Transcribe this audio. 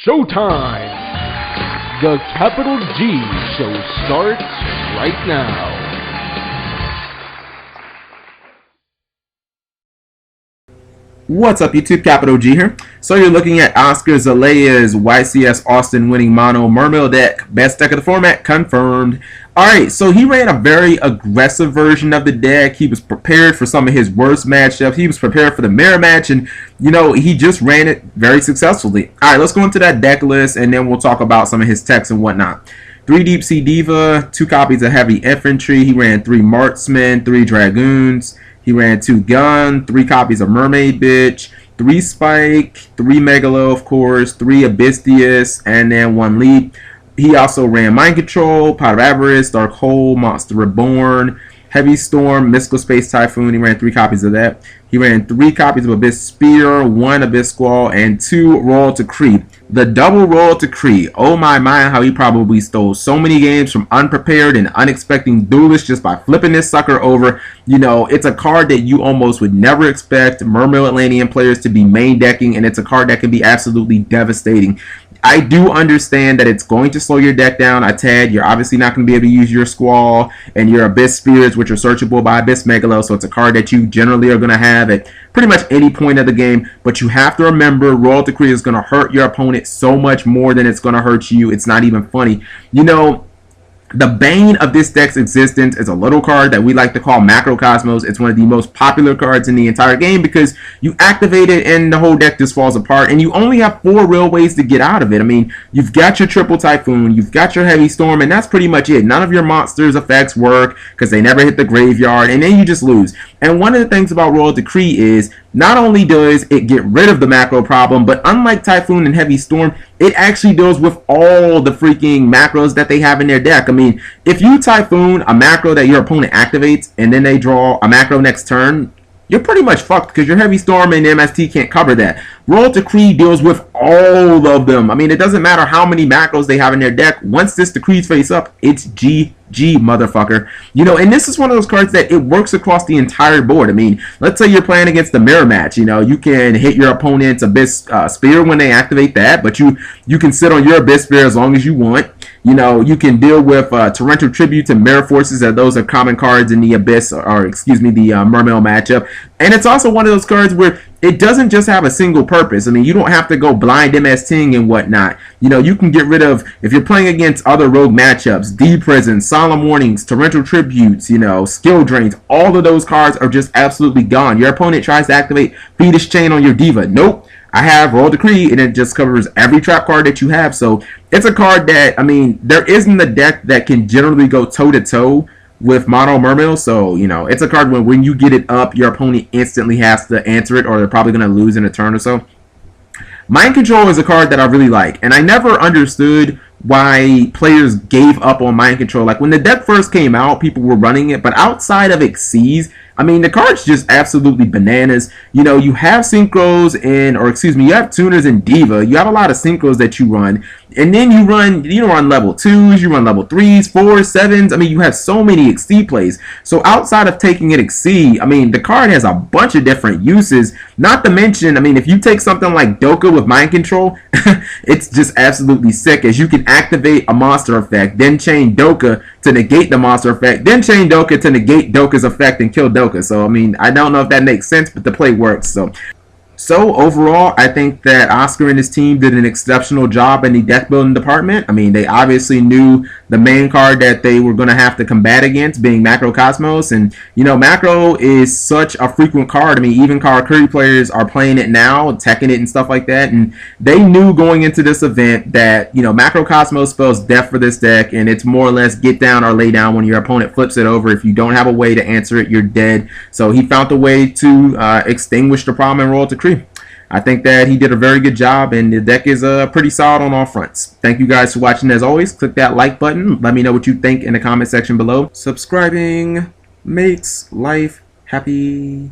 Showtime! The Capital G Show starts right now. What's up YouTube, Capital G here. So you're looking at Oscar Zelaya's YCS Austin winning mono Mermail deck. Best deck of the format, confirmed. Alright, so he ran a very aggressive version of the deck. He was prepared for some of his worst matchups. He was prepared for the mirror match, and you know, he just ran it very successfully. Alright, let's go into that deck list and then we'll talk about some of his techs and whatnot. 3 Deep Sea Diva, 2 copies of Heavy Infantry. He ran 3 Marksmen, 3 Dragoons. He ran 2 Gun, 3 copies of Mermaid Bitch, 3 Spike, 3 Megalo, of course, 3 Abystheus, and then 1 Leap. He also ran Mind Control, Pot of Avarice, Dark Hole, Monster Reborn, Heavy Storm, Mystical Space Typhoon. He ran 3 copies of that. He ran 3 copies of Abyss Spear, 1 Abyss Squall, and 2 Royal Decree. The double Royal Decree. Oh my, how he probably stole so many games from unprepared and unexpected duelists just by flipping this sucker over. You know, it's a card that you almost would never expect Mermail Atlantean players to be main decking, and it's a card that can be absolutely devastating. I do understand that it's going to slow your deck down a tad. You're obviously not going to be able to use your Squall and your Abyss Spirits, which are searchable by Abyss Megalo, so it's a card that you generally are going to have at pretty much any point of the game. But you have to remember, Royal Decree is going to hurt your opponent so much more than it's going to hurt you. It's not even funny. You know, the bane of this deck's existence is a little card that we like to call Macro Cosmos. It's one of the most popular cards in the entire game because you activate it and the whole deck just falls apart, and you only have 4 real ways to get out of it. I mean, you've got your Triple Typhoon, you've got your Heavy Storm, and that's pretty much it. None of your monsters' effects work because they never hit the graveyard, and then you just lose. And one of the things about Royal Decree is not only does it get rid of the macro problem, but unlike Typhoon and Heavy Storm, it actually deals with all the freaking macros that they have in their deck. I mean, if you Typhoon a macro that your opponent activates and then they draw a macro next turn, you're pretty much fucked because your Heavy Storm and MST can't cover that. Royal Decree deals with all of them. I mean, it doesn't matter how many macros they have in their deck. Once this Decree's face up, it's GG, motherfucker. You know, and this is one of those cards that it works across the entire board. I mean, let's say you're playing against the mirror match. You know, you can hit your opponent's Abyss Spear when they activate that, but you can sit on your Abyss Spear as long as you want. You know, you can deal with Torrential Tribute and Mirror Forces, as those are common cards in the Abyss, or excuse me, the Mermail matchup. And it's also one of those cards where it doesn't just have a single purpose. I mean, you don't have to go blind MSTing and whatnot. You know, you can get rid of, if you're playing against other rogue matchups, D-Prison, Solemn Warnings, Torrential Tributes, you know, Skill Drains, all of those cards are just absolutely gone. Your opponent tries to activate Fetus Chain on your Diva. Nope. I have Royal Decree, and it just covers every trap card that you have. So it's a card that, I mean, there isn't a deck that can generally go toe-to-toe with mono Mermail. So, you know, it's a card where when you get it up, your opponent instantly has to answer it, or they're probably going to lose in a turn or so. Mind Control is a card that I really like, and I never understood why players gave up on Mind Control. Like, when the deck first came out, people were running it, but outside of Xyz, I mean, the card's just absolutely bananas. You know, you have synchros in, or excuse me, you have tuners in Diva. You have a lot of synchros that you run. And then you run level 2s, you run level 3s, 4s, 7s. I mean, you have so many Xyz plays. So outside of taking it Xyz, I mean, the card has a bunch of different uses. Not to mention, I mean, if you take something like Doka with Mind Control, it's just absolutely sick, as you can activate a monster effect, then chain Doka to negate the monster effect, then chain Doka to negate Doka's effect and kill Doka. So, I mean, I don't know if that makes sense, but the play works. So overall, I think that Oscar and his team did an exceptional job in the deck building department. I mean, they obviously knew the main card that they were going to have to combat against, being Macro Cosmos. And, you know, Macro is such a frequent card. I mean, even Karakuri players are playing it now, teching it and stuff like that. And they knew going into this event that, you know, Macro Cosmos spells death for this deck, and it's more or less get down or lay down when your opponent flips it over. If you don't have a way to answer it, you're dead. So he found a way to extinguish the problem in Royal Decree. I think that he did a very good job, and the deck is pretty solid on all fronts. Thank you guys for watching. As always, click that like button. Let me know what you think in the comment section below. Subscribing makes life happy.